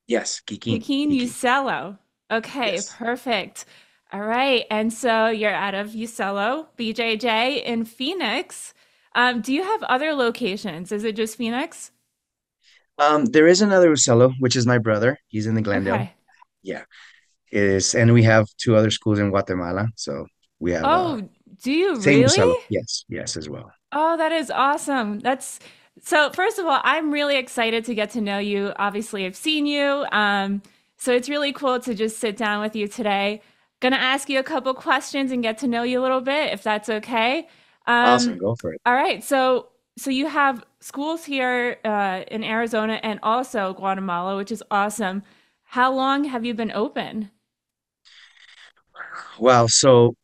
Yes, Kikin. Kikin Kikin. Ucelo. Okay, Yes. perfect. All right. And so you're out of Ucelo, BJJ in Phoenix. Do you have other locations? Is it just Phoenix? There is another Ucelo, which is my brother. He's in the Glendale. Okay. Yeah, is and we have two other schools in Guatemala. So we have Oh, do you same really? Ucelo. Yes, yes, as well. Oh, that is awesome. That's so first of all, I'm really excited to get to know you. Obviously, I've seen you. So it's really cool to just sit down with you today. Gonna ask you a couple questions and get to know you a little bit, if that's okay. Awesome. Um, Go for it. all right. So you have schools here in Arizona and also Guatemala, which is awesome. How long have you been open? Wow. So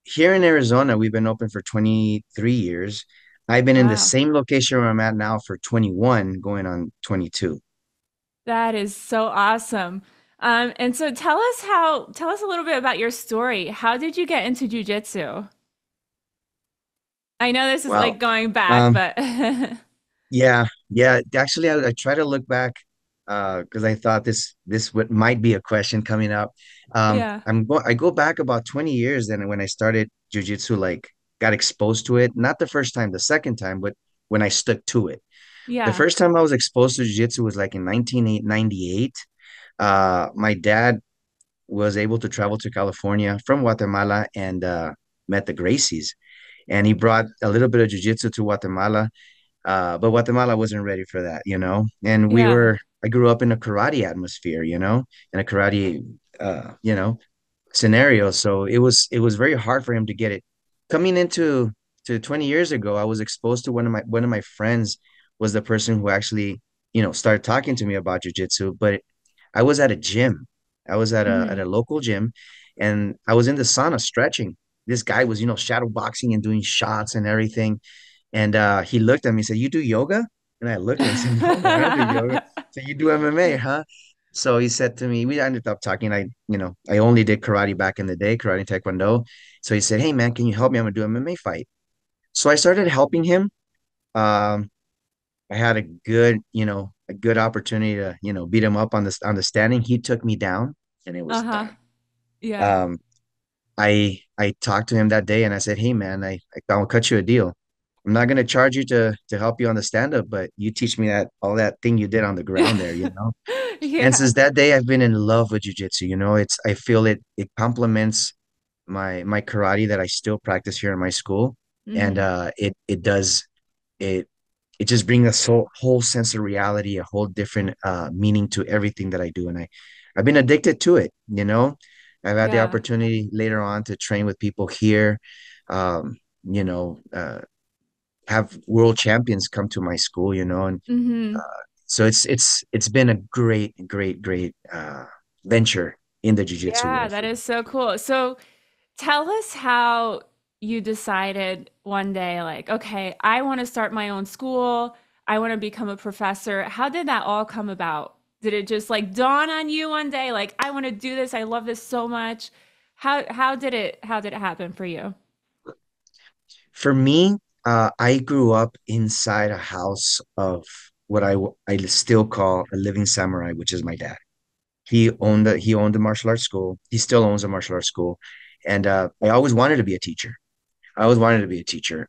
here in Arizona, we've been open for 23 years. I've been in the Wow. same location where I'm at now for 21, going on 22. That is so awesome. And so tell us a little bit about your story. How did you get into jujitsu? I know this is Wow. like going back, Um, but yeah, yeah. Actually, I try to look back because I thought this would might be a question coming up. yeah, I go back about 20 years then when I started jujitsu, like got exposed to it. Not the first time, the second time, but when I stuck to it. The yeah, first time I was exposed to jiu-jitsu was like in 1998. My dad was able to travel to California from Guatemala and met the Gracies. And he brought a little bit of jiu-jitsu to Guatemala, but Guatemala wasn't ready for that, you know? And yeah, I grew up in a karate atmosphere, in a karate, scenario. So it was very hard for him to get it. Coming into to 20 years ago, I was exposed to one of my friends was the person who actually, started talking to me about jujitsu. But I was at a gym. I was at hmm, a local gym, and I was in the sauna stretching. This guy was, shadow boxing and doing shots and everything. And he looked at me and said, "You do yoga?" And I looked at him and said, "No, I don't do yoga." So you do MMA, huh? So he said to me, we ended up talking. I only did karate back in the day, karate and taekwondo. So he said, "Hey man, can you help me? I'm gonna do an MMA fight." So I started helping him. Um, I had a good opportunity to, beat him up on the standing. He took me down and it was uh-huh, done. yeah. Um, I talked to him that day and I said, "Hey man, I'll cut you a deal. I'm not gonna charge you to help you on the stand up, but you teach me that all that thing you did on the ground there, you know." And Yeah, since that day, I've been in love with jujitsu. I feel it complements my karate that I still practice here in my school, and hmm, it does it it just brings a whole sense of reality, a whole different meaning to everything that I do, and I've been addicted to it. I've had the yeah, opportunity later on to train with people here, um, you know, uh, have world champions come to my school, and hmm. so it's been a great venture in the jiu-jitsu Yeah, world that for me. is so cool. So tell us how you decided one day, like, okay, I want to start my own school. I want to become a professor. How did that all come about? Did it just like dawn on you one day, like, I want to do this. I love this so much. How did it happen for you? For me, I grew up inside a house of what I still call a living samurai, which is my dad. He owned a martial arts school. He still owns a martial arts school, and I always wanted to be a teacher. I always wanted to be a teacher.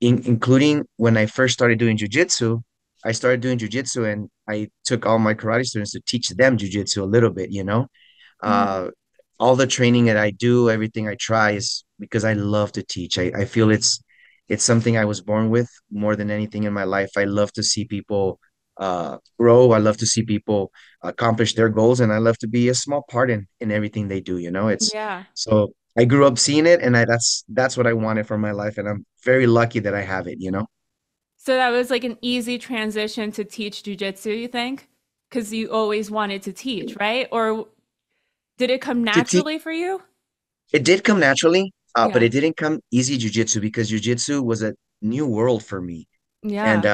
Including when I first started doing jujitsu, I started doing jujitsu and I took all my karate students to teach them jujitsu a little bit. Hmm. Uh, all the training that I do, everything I try is because I love to teach. I feel it's something I was born with more than anything in my life. I love to see people grow. I love to see people accomplish their goals, and I love to be a small part in everything they do. It's Yeah. so I grew up seeing it, and that's what I wanted for my life, and I'm very lucky that I have it. So that was like an easy transition to teach jujitsu, you think? Because you always wanted to teach, right? Or did it come To teach, naturally for you? it did come naturally, but Yeah. it didn't come easy jujitsu because jujitsu was a new world for me, and Yeah.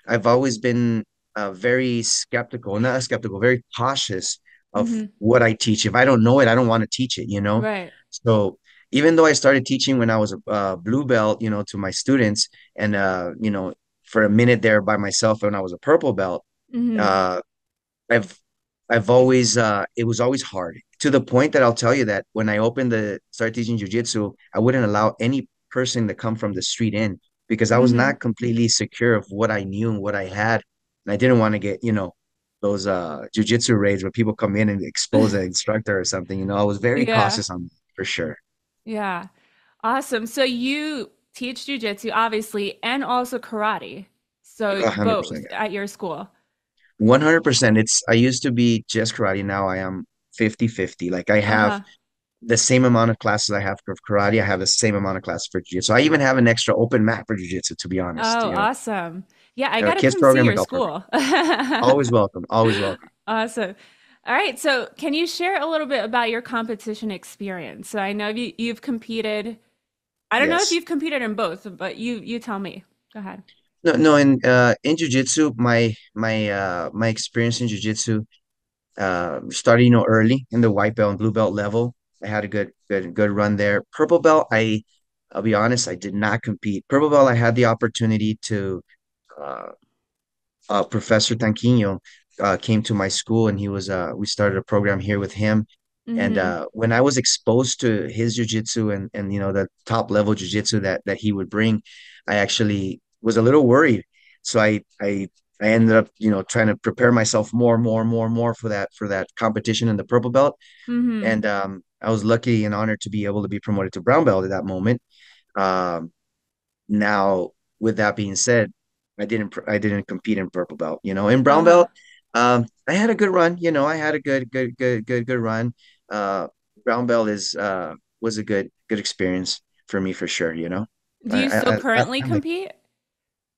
I've always been very skeptical, not skeptical, very cautious of Hmm. what I teach. If I don't know it, I don't want to teach it. Right. So even though I started teaching when I was a blue belt, to my students, and for a minute there by myself when I was a purple belt, Mm-hmm. Uh, I've I've always it was always hard to the point that I'll tell you that when I started teaching jujitsu, I wouldn't allow any person to come from the street in because I was Mm-hmm. not completely secure of what I knew and what I had. And I didn't want to get, those jujitsu raids where people come in and expose an instructor or something. I was very Yeah. cautious on that for sure. Yeah. Awesome. So you teach jujitsu, obviously, and also karate. So 100%. both at your school. 100%. I used to be just karate. Now I am 50-50. Like I have Uh-huh. the same amount of classes I have for karate. I have the same amount of classes for jiu-jitsu. I even have an extra open mat for jiu-jitsu, to be honest. Oh, awesome. Yeah, I gotta Kids come see program, your adult program. school. Always welcome. Always welcome. Awesome. All right. So can you share a little bit about your competition experience? So I know you've competed. I don't know if Yes. you've competed in both, but you tell me. Go ahead. No, no. In jiu-jitsu, my experience in jiu-jitsu started early in the white belt and blue belt level. I had a good run there. Purple belt, I'll be honest, I did not compete. Purple belt, I had the opportunity to uh, Professor Tanquino came to my school and we started a program here with him. And Mm-hmm. when I was exposed to his jujitsu and the top level jujitsu that he would bring, I actually was a little worried. So I ended up trying to prepare myself more for that competition in the purple belt. Mm-hmm. And I was lucky and honored to be able to be promoted to brown belt at that moment. Um, Now, with that being said, I didn't compete in purple belt. In brown Uh-huh. belt, I had a good run. I had a good run. Uh, Brown belt is was a good experience for me for sure. Do I, you still I, I currently I'm compete?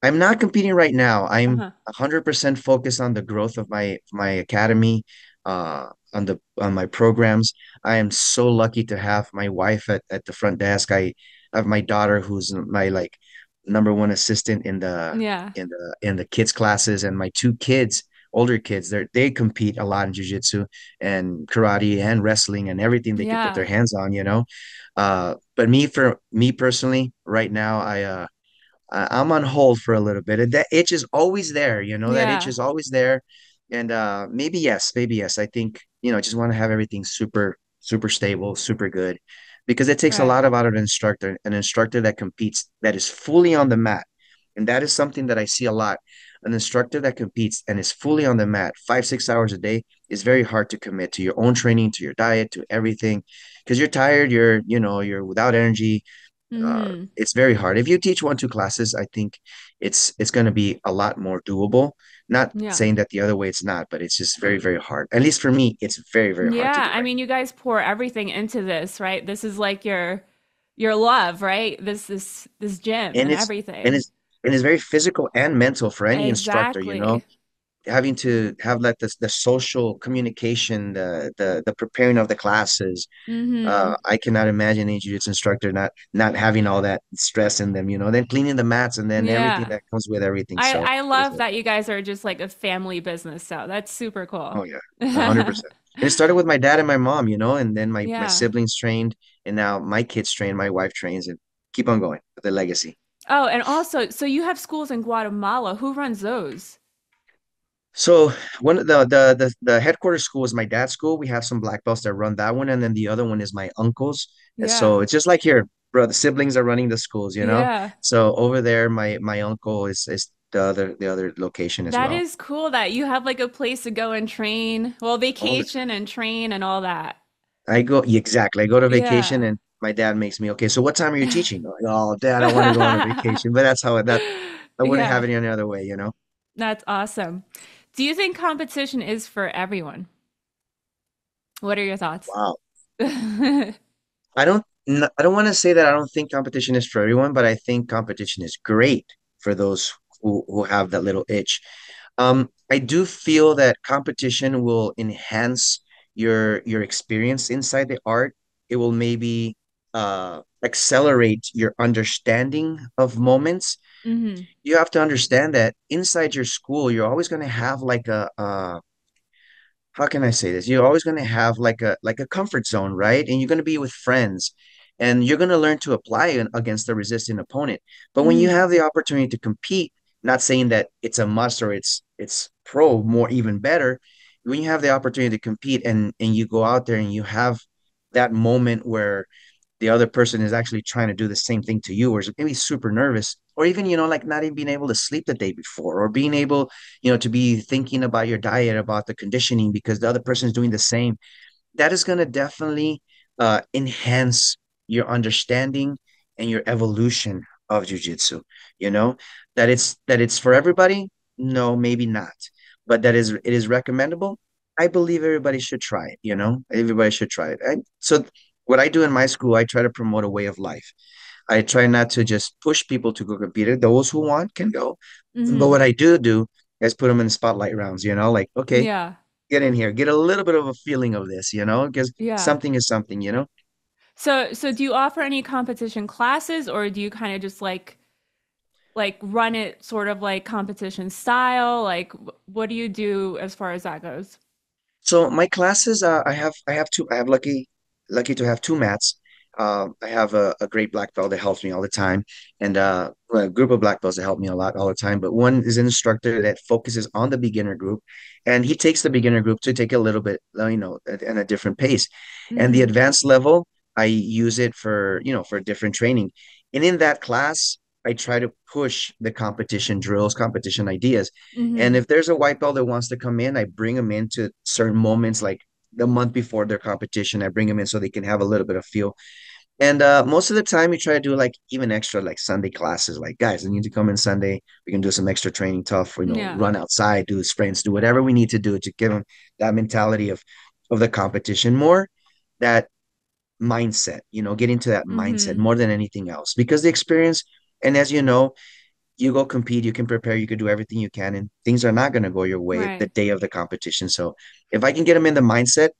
I'm not competing right now. I'm Uh-huh. 100% focused on the growth of my academy, on my programs. I am so lucky to have my wife at the front desk. I have my daughter who's my like number one assistant Yeah. in the kids classes, and my two kids, older kids, they compete a lot in jiu-jitsu and karate and wrestling and everything they could put their Yeah. hands on. But for me personally, right now, I'm on hold for a little bit. And that itch is always there, that itch Yeah. is always there. And maybe yes. I think, I just want to have everything super stable, super good. Because it takes a Right. lot out of an instructor that competes, that is fully on the mat. And that is something that I see a lot. An instructor that competes and is fully on the mat 5, 6 hours a day is very hard to commit to your own training, to your diet, to everything. Because you're tired, you're without energy, Mm-hmm. it's very hard. If you teach 1, 2 classes, I think it's going to be a lot more doable. Not Yeah. saying that the other way it's not, but it's just very hard. At least for me, it's very hard to Yeah. do I right. mean, you guys pour everything into this, right? This is like your love, right? This gym And and it's and everything. it's and it's very physical and mental for any instructor. Exactly. Having to have like the social communication, the preparing of the classes. Mm-hmm. I cannot imagine a jiu-jitsu instructor not having all that stress in them. Then cleaning the mats and then everything Yeah. that comes with everything. I So I it is love what it that is. you guys are just like a family business, so that's super cool. Oh yeah, 100%. And it started with my dad and my mom, and then my Yeah. siblings trained, and now my kids train, my wife trains, and keep on going with the legacy. Oh, and also, so you have schools in Guatemala. Who runs those? So one of the headquarters school is my dad's school. We have some black belts that run that one, and then the other one is my uncle's. And Yeah. so it's just like here, bro. The siblings are running the schools. Yeah. So over there, my uncle is the other location as That well. is cool that you have like a place to go and train, well, All the vacation and train and all that. Yeah, exactly. I go to vacation Yeah. and my dad makes me, okay, so what time are you teaching? I'm like, oh, dad, I want to go on a vacation. But that's how that I wouldn't have Yeah, it any other way. that's awesome. Do you think competition is for everyone? What are your thoughts? Wow. I don't want to say that I don't think competition is for everyone, but I think competition is great for those who have that little itch. I do feel that competition will enhance your experience inside the art. It will maybe accelerate your understanding of moments. Hmm. You have to understand that inside your school, you're always going to have like how can I say this? You're always going to have like a comfort zone, right? And you're going to be with friends, and you're going to learn to apply against a resistant opponent. But when you Hmm. have the opportunity to compete, not saying that it's a must or it's pro more, even better. When you have the opportunity to compete and you go out there and you have that moment where the other person is actually trying to do the same thing to you, or is maybe super nervous, or even, like not even being able to sleep the day before, or being able, to be thinking about your diet, about the conditioning, because the other person is doing the same. That is going to definitely enhance your understanding and your evolution of jujitsu. You know that it's for everybody. No, maybe not, but it is recommendable. I believe everybody should try it. Everybody should try it. So what I do in my school, I try to promote a way of life. I try not to just push people to go compete. Those who want can go, but Hmm. what I do is put them in spotlight rounds. Like, okay, Yeah. get in here, get a little bit of a feeling of this, because Yeah. something is something. So do you offer any competition classes, or do you kind of just like run it sort of like competition style? Like what do you do as far as that goes? So my classes, I have two. I have lucky to have two mats. I have a great black belt that helps me all the time, and a group of black belts that help me a lot all the time. But one is an instructor that focuses on the beginner group, and he takes the beginner group to take a little bit, at a different pace. And the Hmm. advanced level, I use it for different training. And in that class, I try to push the competition drills, competition ideas. And Hmm. if there's a white belt that wants to come in, I bring them into certain moments, like the month before their competition. I bring them in so they can have a little bit of feel. And most of the time, we try to do like even extra, like Sunday classes. Like, guys, I need to come in Sunday. We can do some extra training, tough, Yeah. run outside, do sprints, do whatever we need to do to give them that mentality of the competition, more that mindset. Get into that mindset Hmm. more than anything else, because the experience. And as you know, you go compete, you can prepare, you can do everything you can, and things are not going to go your way the Right. day of the competition. So if I can get them in the mindset,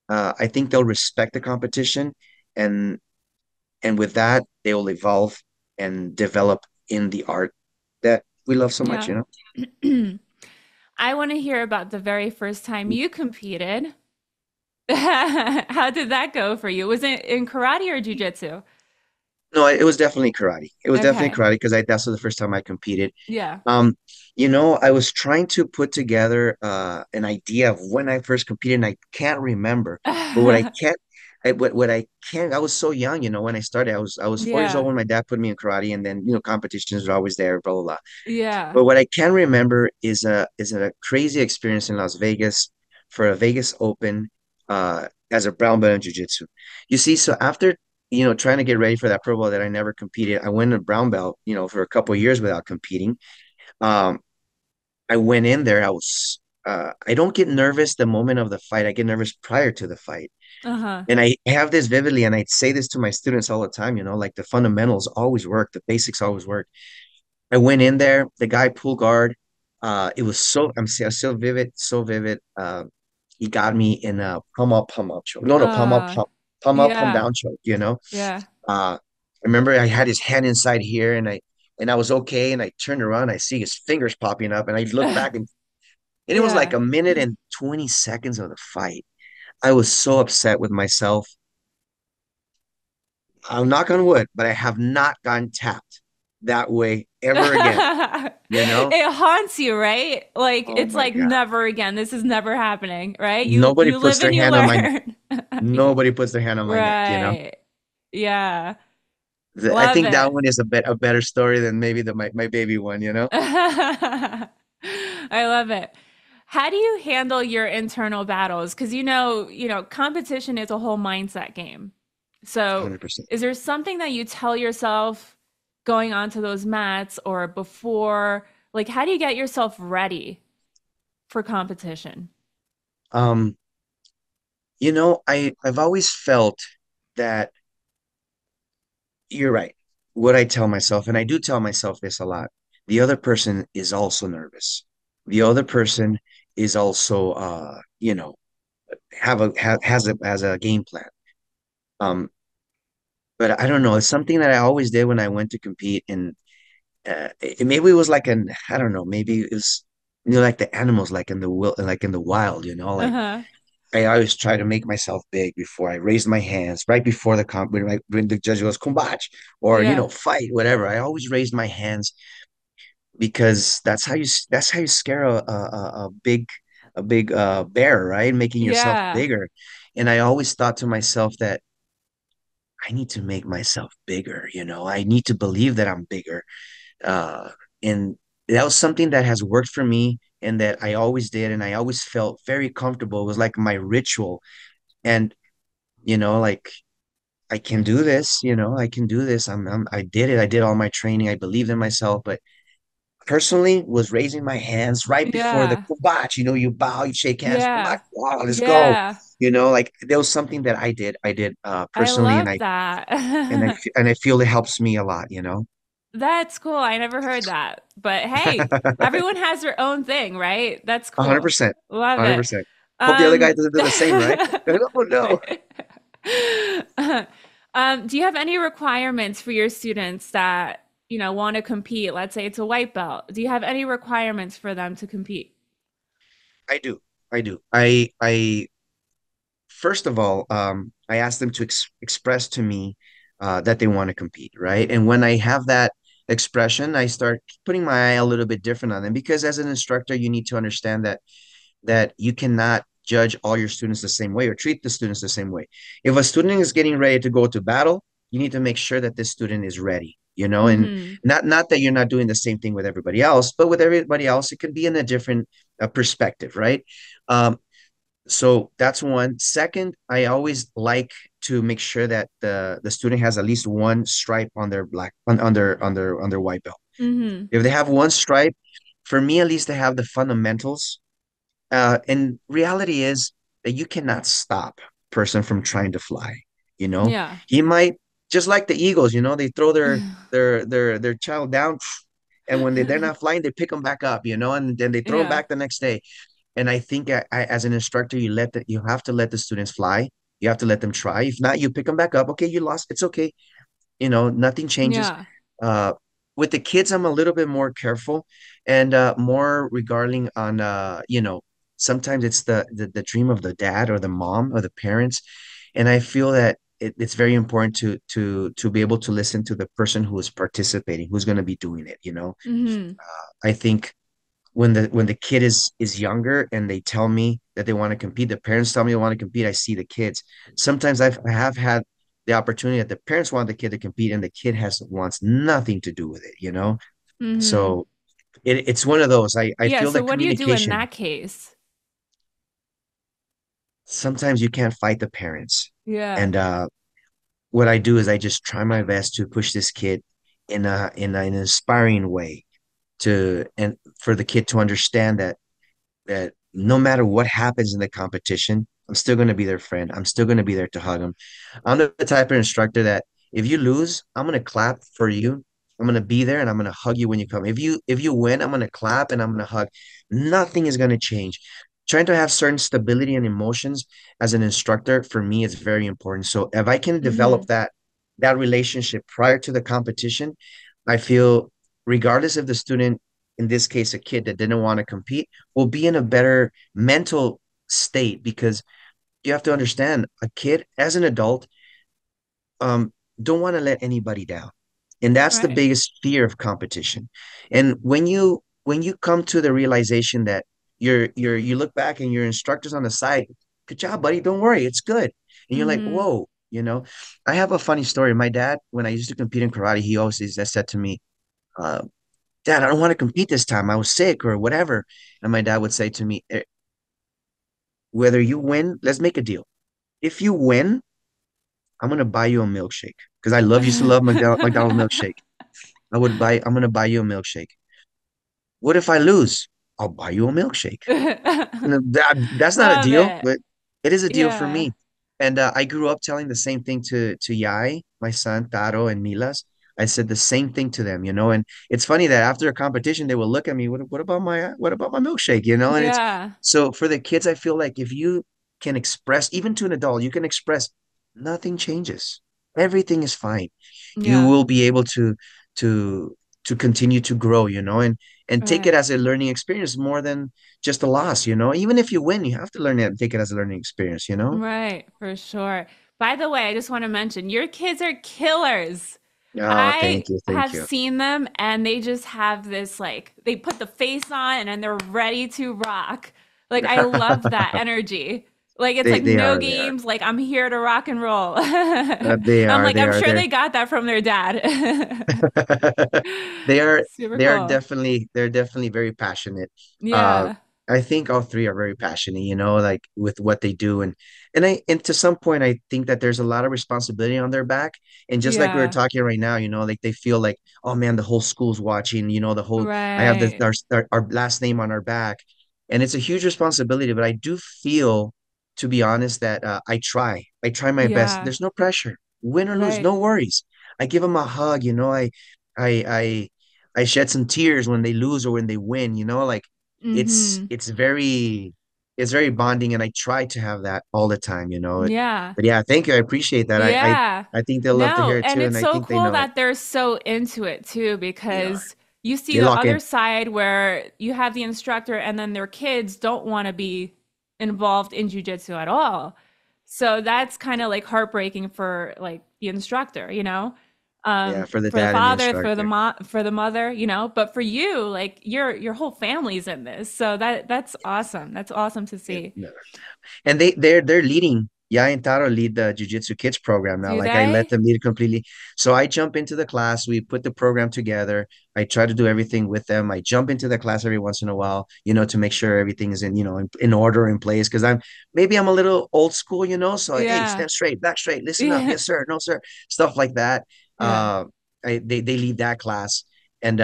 I think they'll respect the competition, and with that, they will evolve and develop in the art that we love so much. Yeah. I want to hear about the very first time you competed. How did that go for you? Was it in karate or jujitsu? No, it was definitely karate. It was definitely Okay. karate because that's the first time I competed. Yeah. Um, I was trying to put together an idea of when I first competed, and I can't remember. But what I was so young, when I started. I was 4 years old Yeah. when my dad put me in karate, and then competitions were always there, blah blah blah. Yeah. But what I can remember is a crazy experience in Las Vegas for a Vegas Open as a brown belt in jiu-jitsu. You see, so after trying to get ready for that pro belt that I never competed, I went to brown belt, for a couple of years without competing. Um, I went in there. I don't get nervous the moment of the fight. I get nervous prior to the fight. Uh-huh. And I have this vividly, and I say this to my students all the time, like the fundamentals always work, the basics always work. I went in there, the guy pulled guard. It was so vivid, so vivid. He got me in a palm up choke. No, no, Uh, palm up, palm yeah. down choke. Yeah. I remember I had his hand inside here, and I was okay, and I turned around, I see his fingers popping up, and I looked back, and it was like Yeah. a minute and 20 seconds of the fight. I was so upset with myself. I'm knock on wood, but I have not gotten tapped that way ever again, you know? It haunts you, right? Like Oh it's my like God. never again. This is never happening, right? You Nobody you puts live their and you hand on my neck. learn. Nobody puts their hand on my neck. Right. Yeah. I Love think that it. one is a better story than maybe my baby one. I love it. How do you handle your internal battles? Because competition is a whole mindset game. So, 100%. is there something that you tell yourself going onto those mats or before? Like, how do you get yourself ready for competition? Um, I've always felt that you're right. What I tell myself, and I do tell myself this a lot, the other person is also nervous. The other person is also, has a game plan. Um, but I don't know. It's something that I always did when I went to compete, and maybe it was like I don't know. Maybe it was like the animals, like in the wild. Like Uh-huh. I always try to make myself big before I raise my hands, right before the comp when the judge goes combate or Yeah. fight, whatever. I always raised my hands because that's how you scare a big bear, right? Making yourself Yeah. bigger. And I always thought to myself that I need to make myself bigger, you know. I need to believe that I'm bigger. Uh, and that was something that has worked for me and that I always did, and I always felt very comfortable. It was like my ritual. And, you know, like I can do this, you know, I can do this. I did it. I did all my training. I believed in myself, but personally was raising my hands right before the Yeah. kumbach. You know, you bow, you shake hands, kumbach, Yeah. wow, let's go. Yeah. You know, like there was something that I did I personally, love that. and I feel it helps me a lot. You know, That's cool. I never heard that. But hey, everyone has their own thing, right? That's a hundred cool. percent, Love a hundred it. percent. Hope the other guy Um, doesn't do the same, right? Oh no. do you have any requirements for your students that, want to compete? Let's say it's a white belt. Do you have any requirements for them to compete? I do, I do. I first of all, I ask them to express to me that they want to compete, right? And when I have that expression, I start putting my eye a little bit different on them because as an instructor, you need to understand that you cannot judge all your students the same way or treat the students the same way. If a student is getting ready to go to battle, you need to make sure that this student is ready, you know, and Mm-hmm. not that you're not doing the same thing with everybody else, but with everybody else, it can be in a different perspective, right? So that's one. Second, I always like to make sure that the student has at least one stripe on their black on their white belt. Mm-hmm. If they have one stripe, for me at least, they have the fundamentals. And reality is that you cannot stop a person from trying to fly. You know, Yeah. he might just like the Eagles. You know, they throw their child down, and when they're not flying, they pick them back up. You know, and then they throw them Yeah. back the next day. And I think as an instructor, you have to let the students fly. You have to let them try. If not, you pick them back up. Okay, you lost. It's okay. You know, nothing changes. Yeah. Uh, with the kids, I'm a little bit more careful and more regarding on you know, sometimes it's the dream of the dad or the mom or the parents, and I feel that it's very important to be able to listen to the person who is participating, who's going to be doing it. You know, Mm-hmm. I think when the kid is younger and they tell me that they want to compete, the parents tell me they want to compete, I see the kids. Sometimes I have had the opportunity that the parents want the kid to compete and the kid has wants nothing to do with it, you know? Mm-hmm. So it's one of those. I Yeah. feel So that what do you do in communication, that case? sometimes you can't fight the parents. Yeah. And what I do is I just try my best to push this kid in an inspiring way to and for the kid to understand that no matter what happens in the competition, I'm still going to be their friend. I'm still going to be there to hug them. I'm the type of instructor that if you lose, I'm going to clap for you. I'm going to be there and I'm going to hug you when you come. If you win, I'm going to clap and I'm going to hug. Nothing is going to change. Trying to have certain stability and emotions as an instructor for me is very important. So if I can Mm-hmm. develop that relationship prior to the competition, I feel regardless of the student, in this case, a kid that didn't want to compete, will be in a better mental state because you have to understand a kid as an adult um, don't want to let anybody down. And that's the Right. biggest fear of competition. And when you come to the realization that you look back and your instructor's on the side, good job, buddy, don't worry, it's good. And you're like, Mm-hmm. whoa, you know. I have a funny story. My dad, when I used to compete in karate, he always said to me, uh, Dad, I don't want to compete this time. I was sick or whatever. And my dad would say to me, whether you win, let's make a deal. If you win, I'm gonna buy you a milkshake because I love used to love McDonald's milkshake. I'm gonna buy you a milkshake. What if I lose? I'll buy you a milkshake. That's not a Love deal, it. but it is a deal for Yeah. me. And I grew up telling the same thing to Yai, my son, Taro, and Milas. I said the same thing to them, you know. And it's funny that after a competition, they will look at me, what about my milkshake, you know? And it's Yeah. so for the kids, I feel like if you can express, even to an adult, you can express, nothing changes. Everything is fine. You Yeah. will be able to to continue to grow, you know, and take it Right. as a learning experience more than just a loss, you know. Even if you win, you have to learn it and take it as a learning experience, you know. Right. For sure. By the way, I just want to mention your kids are killers. Oh, I thank you, thank have you. seen them and they just have this like they put the face on and then they're ready to rock. Like I love that energy. Like it's like no They are. games, like I'm here to rock and roll. I'm They are, like they I'm are, sure they're they got that from their dad. they are Super cool. they're definitely very passionate. Uh Yeah. I think all three are very passionate, you know, like with what they do and to some point I think that there's a lot of responsibility on their back. And just like we were Yeah. talking right now, you know, like they feel like, oh man, the whole school's watching, you know, the whole I have Right. our last name on our back. And it's a huge responsibility, but I do feel, to be honest, that I try my best. Yeah. There's no pressure. Win or lose, Right. no worries. I give them a hug, you know. I I I shed some tears when they lose or when they win, you know, like Mm-hmm. it's very bonding, and I try to have that all the time, you know. Yeah. But yeah, thank you. I appreciate that. Yeah. I think they'll love to No, hear it and too, it's and I so think they cool know it. that they're so into it too, They are. because you see They the lock other in. side where you have the instructor and then their kids don't want to be involved in jujitsu at all. So that's kind of like heartbreaking for like the instructor, you know? Yeah, for the For the dad and the father, for the instructor. for the mother, you know, but for you, like your whole family's in this. So that's awesome. That's awesome to Yeah, see. no. And they're leading. Ya and Taro lead the Jiu-Jitsu Kids program now. Do Like I let they? them lead it completely. So I jump into the class. We put the program together. I try to do everything with them. I jump into the class every once in a while, you know, to make sure everything is in, you know, in order, in place. Because I'm a little old school, you know. So hey, Yeah. stand straight, back straight, listen up, Yeah. yes sir, no sir, stuff like that. Yeah. Uh, they lead that class, and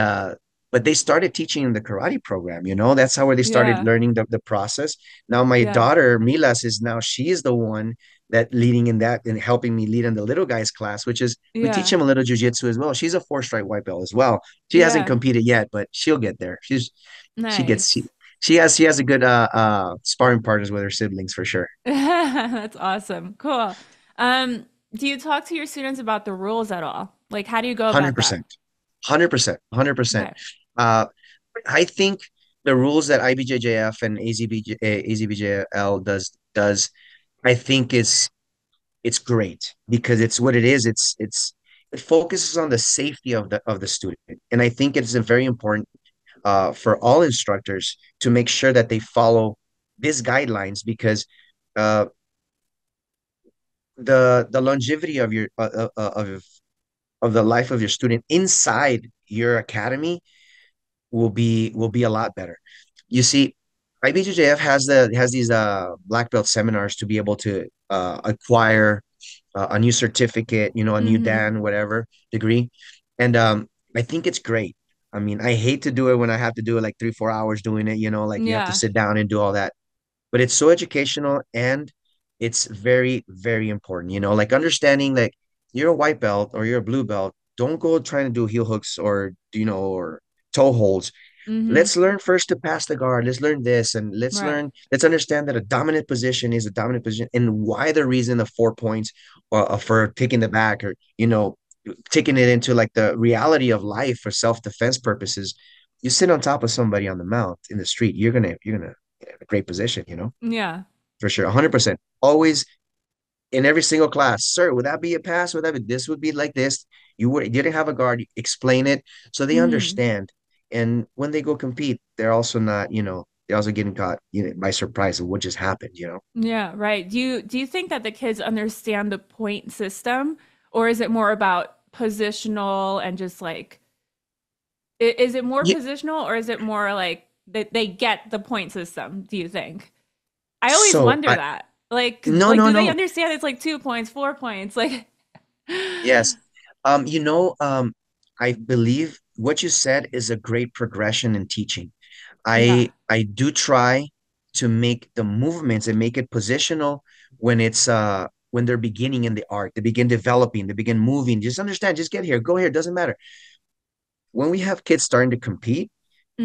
but they started teaching in the karate program. You know, that's how where they started Yeah. learning the process. Now my Yeah. daughter Milas is now she is the one that leading in that and helping me lead in the little guys class, which is we teach Yeah. him a little jujitsu as well. She's a four-stripe white belt as well. She hasn't Yeah. competed yet, but she'll get there. She gets Nice. she has a good sparring partners with her siblings for sure. That's awesome. Cool. Um, do you talk to your students about the rules at all? Like, how do you go about that? 100%. 100%. 100%. Okay. Uh I think the rules that IBJJF and AZBJL does I think is it's great because it's what it is. It focuses on the safety of the student, and I think it's a very important for all instructors to make sure that they follow these guidelines because uh, the longevity of your of the life of your student inside your academy will be a lot better. You see, IBJJF has these black belt seminars to be able to acquire a new certificate, you know, a new Mm-hmm. Dan, whatever degree. And I think it's great. I mean, I hate to do it when I have to do it like 3, 4 hours doing it, you know, like you have to Yeah. sit down and do all that. But it's so educational and it's very, very important, you know, like understanding like you're a white belt or you're a blue belt. Don't go trying to do heel hooks or, you know, or toe holds. Mm-hmm. Let's learn first to pass the guard. Let's learn this and Right. let's understand that a dominant position is a dominant position and why the reason of 4 points for taking the back or, you know, taking it into like the reality of life for self-defense purposes. You sit on top of somebody on the mount in the street, you're gonna have a great position, you know, Yeah. for sure. 100%. Always in every single class, sir, would that be a pass? Would that be this would be like this? You didn't have a guard, explain it so they Mm-hmm. understand. And when they go compete, they're also not, you know, they're also getting caught, you know, by surprise of what just happened, you know. Yeah, right. Do you think that the kids understand the point system, or is it more about positional and just like is it more Yeah, positional or is it more like that they get the point system, do you think? I always so wonder I that. no Like no do they no understand it's like 2 points, 4 points? Like yes. You know, I believe what you said is a great progression in teaching. Yeah. I do try to make the movements and make it positional when they're beginning in the art, they begin developing, they begin moving. Just understand, just get here, go here, doesn't matter. When we have kids starting to compete,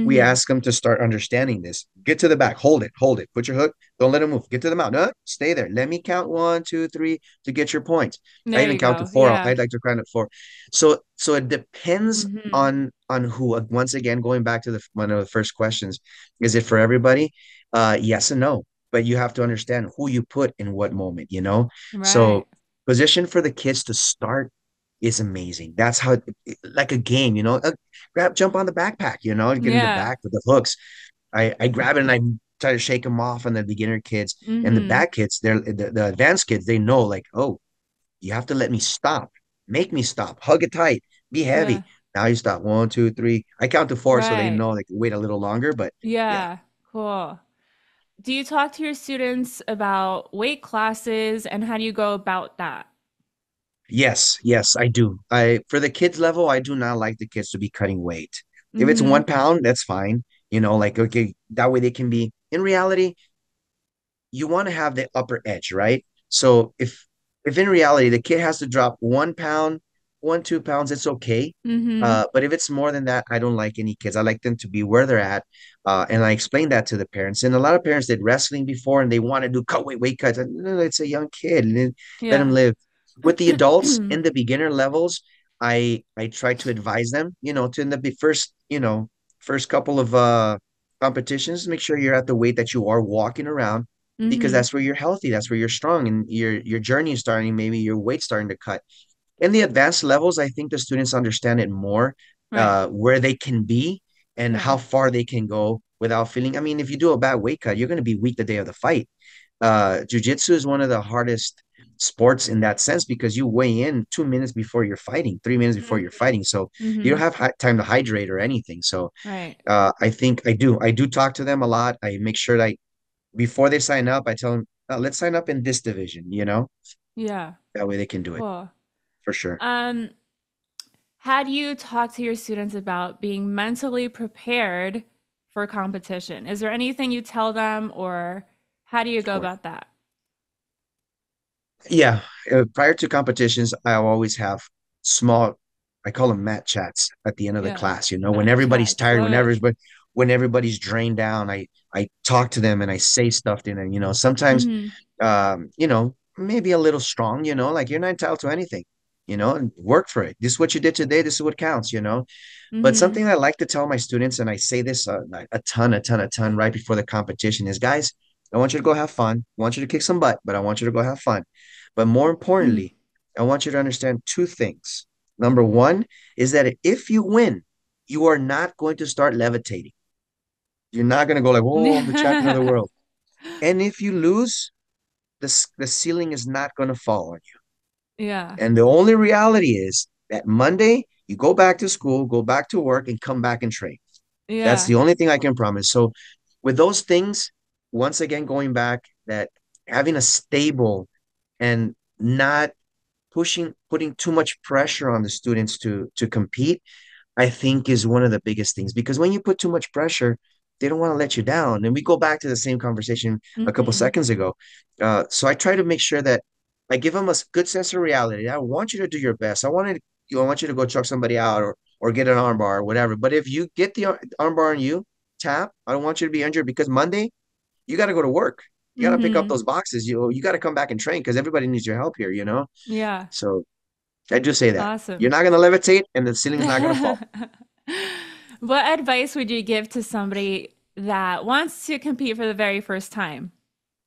we Mm-hmm. ask them to start understanding this. Get to the back, hold it, put your hook, don't let them move. Get to the mount, no, stay there. Let me count 1, 2, 3 to get your points. I There even you count to go. four. Yeah. I'd like to count at four. So it depends Mm-hmm. on who. Once again, going back to the one of the first questions, is it for everybody? Yes and no. But you have to understand who you put in what moment. You know, Right. so position for the kids to start is amazing. That's how, like a game, grab, jump on the backpack, get in the Yeah. back with the hooks. I grab it and I try to shake them off on the beginner kids and the Mm-hmm. back kids. The advanced kids. They know like, oh, you have to let me stop, make me stop, hug it tight, be Yeah. heavy. Now you stop. One, two, three. I count to four so they Right. know they can wait a little longer. But yeah. Yeah. Cool. Do you talk to your students about weight classes and how do you go about that? Yes, yes, I do. I For the kids level, I do not like the kids to be cutting weight. If it's Mm-hmm. 1 pound, that's fine. Like okay, that way they can be in reality, you want to have the upper edge, right? So if in reality the kid has to drop 1 pound, 2 pounds, it's okay. Mm-hmm. But if it's more than that, I don't like any kids. I like them to be where they're at. And I explain that to the parents. And a lot of parents did wrestling before and they want to do weight cuts. And, no, it's a young kid. And then let them Yeah. live. With the adults in the beginner levels, I try to advise them, to in the first couple of competitions, make sure you're at the weight that you are walking around because Mm-hmm. that's where you're healthy, that's where you're strong, and your journey is starting. Maybe your weight's starting to cut. In the advanced levels, I think the students understand it more, Right. where they can be and how Right. far they can go without feeling. I mean, if you do a bad weight cut, you're going to be weak the day of the fight. Jiu-jitsu is one of the hardest sports in that sense because you weigh in 2 minutes before you're fighting, 3 minutes before you're Mm-hmm. fighting, so you don't Mm-hmm. have time to hydrate or anything. So Right. I think I do talk to them a lot. I make sure that before they sign up, I tell them, let's sign up in this division, Yeah. that way they can do it Cool. for sure. Um, how do you talk to your students about being mentally prepared for competition? Is there anything you tell them, or how do you Of go course. about that? Yeah, prior to competitions, I always have small, I call them mat chats at the end of the Yeah. class. When Mat everybody's chats. tired, Love it. when everybody's drained down, I talk to them and I say stuff to them. Sometimes, Mm-hmm. maybe a little strong. Like you're not entitled to anything. And work for it. This is what you did today. This is what counts. But Mm-hmm. something I like to tell my students, and I say this a ton right before the competition, is guys, I want you to go have fun. I want you to kick some butt, but I want you to go have fun. But more importantly, I want you to understand two things. Number one is that if you win, you are not going to start levitating. You're not going to go like, "Whoa, I'm the champion of the Yeah. world." And if you lose, the ceiling is not going to fall on you. Yeah. And the only reality is that Monday, you go back to school, go back to work, and come back and train. That's Yeah. the only thing I can promise. So, with those things, once again, going back, that having a stable and not putting too much pressure on the students to compete, I think is one of the biggest things. Because when you put too much pressure, they don't want to let you down. And we go back to the same conversation a couple Mm-hmm. seconds ago. So I try to make sure that I give them a good sense of reality. I want you to do your best. I want you to go choke somebody out or get an armbar or whatever. But if you get the armbar on you, tap. I don't want you to be injured because Monday you got to go to work. You got to pick up Mm-hmm. those boxes. You got to come back and train because everybody needs your help here. Yeah. So I do say that you're Awesome. not going to levitate and the ceiling's not going to fall. What advice would you give to somebody that wants to compete for the very first time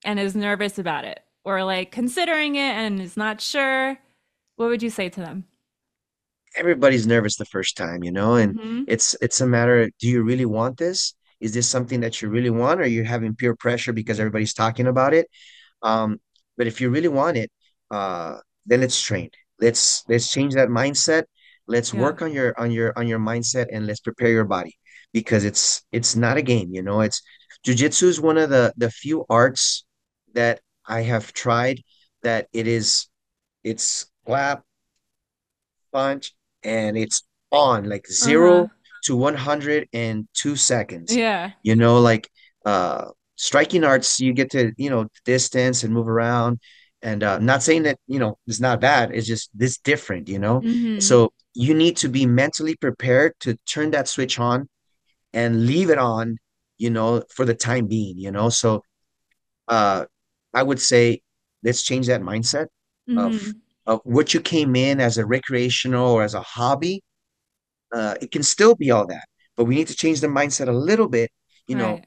and is nervous about it or like considering it and is not sure? What would you say to them? Everybody's nervous the first time, and Mm-hmm. it's a matter of, do you really want this? Is this something that you really want, or you're having peer pressure because everybody's talking about it? Um, but if you really want it, uh, then let's train. Let's change that mindset. Let's Yeah. work on your mindset and let's prepare your body because it's not a game. It's jujitsu is one of the few arts that I have tried that it's clap, punch, and it's on like Uh-huh. 0 to 102 seconds. Yeah. Like uh striking arts, you get to, distance and move around. And not saying that, it's not bad, it's just this different. Mm-hmm. So you need to be mentally prepared to turn that switch on and leave it on, for the time being. So uh I would say let's change that mindset of Mm-hmm. of what you came in as a recreational or as a hobby. It can still be all that, but we need to change the mindset a little bit, you know, Right.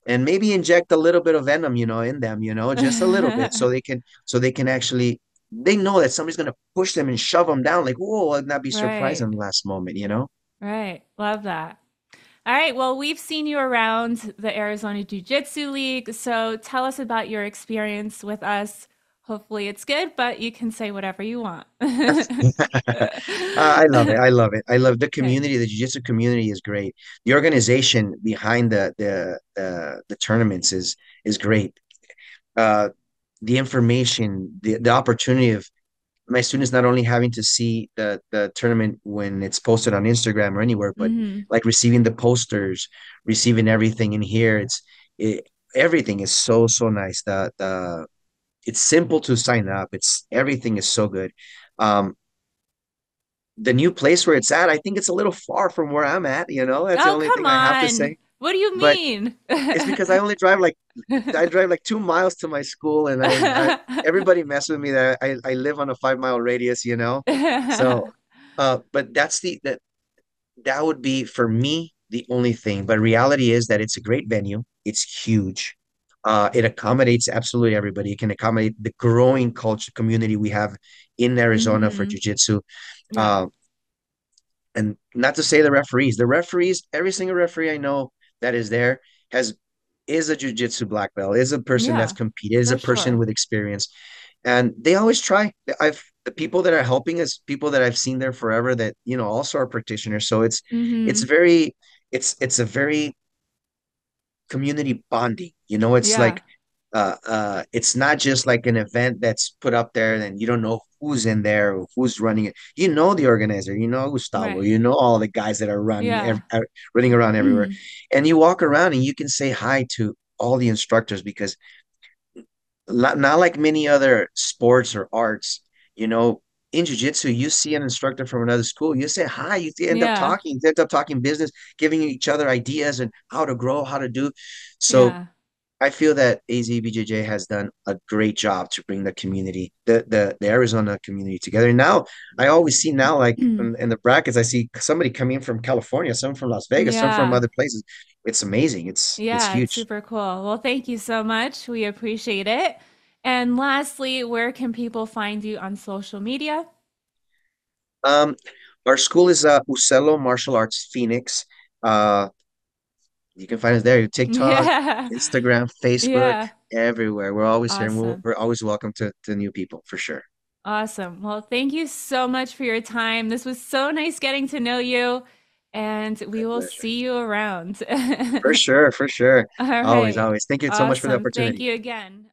and maybe inject a little bit of venom, in them, just a little bit, so they can actually they know that somebody's going to push them and shove them down, like, whoa, and not be surprised Right. in the last moment, you know? Right. Love that. All right. Well, we've seen you around the Arizona Jiu-Jitsu League. So tell us about your experience with us. Hopefully it's good, but you can say whatever you want. I love it. I love it. I love the Okay. community. The jiu-jitsu community is great. The organization behind the tournaments is great. Uh, the information, the opportunity of my students not only having to see the tournament when it's posted on Instagram or anywhere, but Hmm. like receiving the posters, receiving everything in here. Everything is so nice. The it's simple to sign up. It's everything is so good. Um, the new place where it's at, I think it's a little far from where I'm at. That's the Oh, only come thing I have to on. say. What do you But mean? it's because I drive like 2 miles to my school, and I everybody mess with me that I live on a 5 mile radius, So, but that would be for me the only thing. But reality is that it's a great venue. It's huge. It accommodates absolutely everybody. It can accommodate the growing culture community we have in Arizona for Hmm. jiu-jitsu. Yeah. Uh, and not to say the referees, every single referee I know that is there has is a jiu-jitsu black belt, is a person that's Yeah, competed, is for a person sure. with experience. And they always try. I've the people that are helping us, people that I've seen there forever that, also are practitioners. So it's Hmm. very it's a very community bonding. It's Yeah. like it's not just like an event that's put up there and you don't know who's in there or who's running it. You know the organizer, you know Gustavo, Right. you know all the guys that are Yeah. running around everywhere. And you walk around and you can say hi to all the instructors because not like many other sports or arts, you know, in jiu-jitsu, you see an instructor from another school, you say hi, Yeah. you end up talking business, giving each other ideas and how to grow, how to do. So Yeah. I feel that AZBJJ has done a great job to bring the community, the Arizona community together. And now I always see now, like in the brackets, I see somebody coming from California, some from Las Vegas, some from Yeah. other places. It's amazing. It's Yeah, it's huge. super cool. Well, thank you so much. We appreciate it. And lastly, where can people find you on social media? Um, our school is Ucelo Martial Arts Phoenix. Uh, you can find us there. TikTok, Yeah. Instagram, Facebook, Yeah. everywhere. We're always here, and Awesome. we're always welcome to new people for sure. Awesome. Well, thank you so much for your time. This was so nice getting to know you, and My we will pleasure. see you around. For sure, for sure. All Always, right. always. Thank you so much for the Awesome. Thank opportunity. you again.